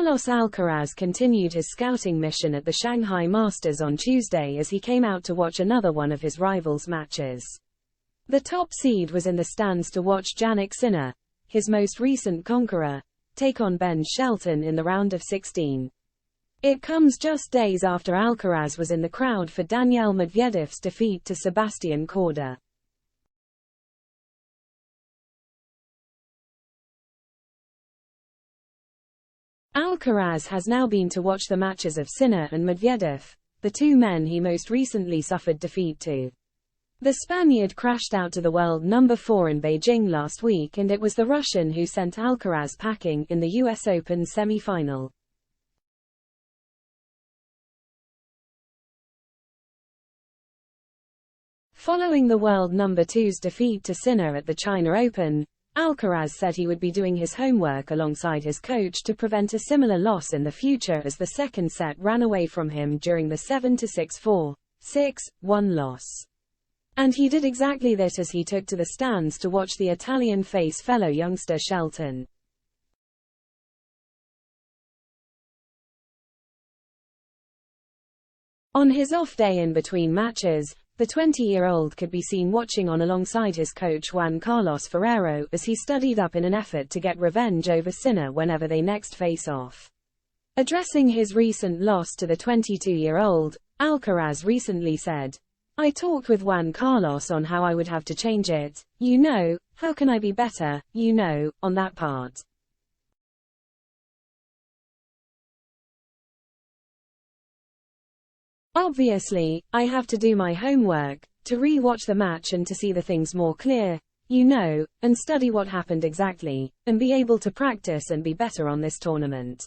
Carlos Alcaraz continued his scouting mission at the Shanghai Masters on Tuesday as he came out to watch another one of his rivals' matches. The top seed was in the stands to watch Jannik Sinner, his most recent conqueror, take on Ben Shelton in the round of 16. It comes just days after Alcaraz was in the crowd for Daniil Medvedev's defeat to Sebastian Korda. Alcaraz has now been to watch the matches of Sinner and Medvedev, the two men he most recently suffered defeat to. The Spaniard crashed out to the world number 4 in Beijing last week, and it was the Russian who sent Alcaraz packing in the US Open semi-final. Following the world number 2's defeat to Sinner at the China Open, Alcaraz said he would be doing his homework alongside his coach to prevent a similar loss in the future as the second set ran away from him during the 7-6-4, 6-1 loss. And he did exactly that as he took to the stands to watch the Italian face fellow youngster Shelton. On his off day in between matches, the 20-year-old could be seen watching on alongside his coach Juan Carlos Ferrero as he studied up in an effort to get revenge over Sinner whenever they next face off. Addressing his recent loss to the 22-year-old, Alcaraz recently said, "I talked with Juan Carlos on how I would have to change it, how can I be better, on that part. Obviously, I have to do my homework, to re-watch the match and to see the things more clear, and study what happened exactly, and be able to practice and be better on this tournament.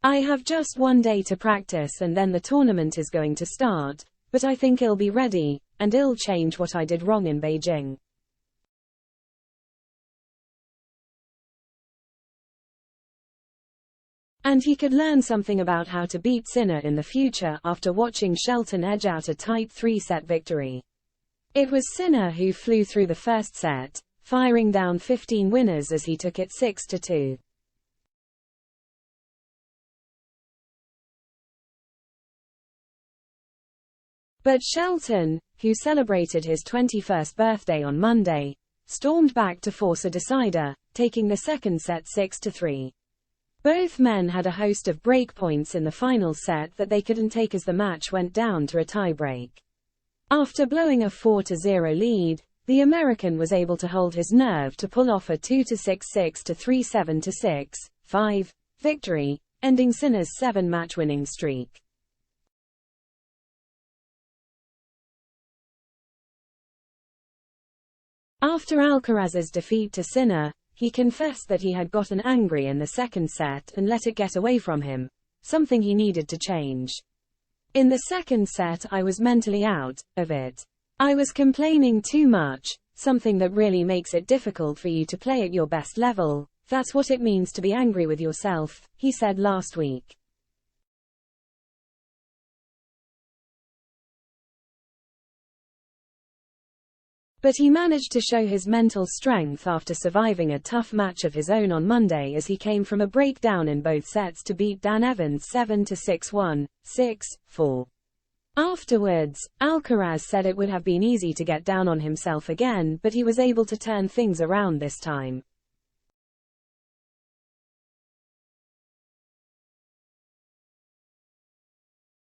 I have just one day to practice and then the tournament is going to start, but I think I'll be ready, and I'll change what I did wrong in Beijing." And he could learn something about how to beat Sinner in the future after watching Shelton edge out a tight 3-set victory. It was Sinner who flew through the first set, firing down 15 winners as he took it 6-2. But Shelton, who celebrated his 21st birthday on Monday, stormed back to force a decider, taking the second set 6-3. Both men had a host of break points in the final set that they couldn't take as the match went down to a tiebreak. After blowing a 4-0 lead, the American was able to hold his nerve to pull off a 2-6, 6-3, 7-6, 5 victory, ending Sinner's 7-match winning streak. After Alcaraz's defeat to Sinner, he confessed that he had gotten angry in the second set and let it get away from him, something he needed to change. "In the second set I was mentally out of it. I was complaining too much, something that really makes it difficult for you to play at your best level. That's what it means to be angry with yourself," he said last week. But he managed to show his mental strength after surviving a tough match of his own on Monday as he came from a breakdown in both sets to beat Dan Evans 7-6-1, 6-4. Afterwards, Alcaraz said it would have been easy to get down on himself again, but he was able to turn things around this time.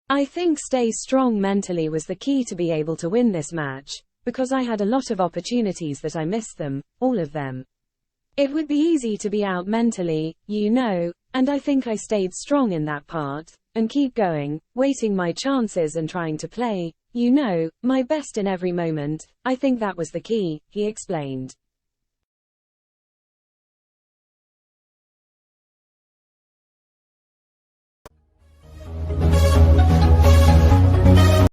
"I think stay strong mentally was the key to be able to win this match, because I had a lot of opportunities that I missed them, all of them. It would be easy to be out mentally, and I think I stayed strong in that part, and keep going, waiting my chances and trying to play, my best in every moment. I think that was the key," he explained.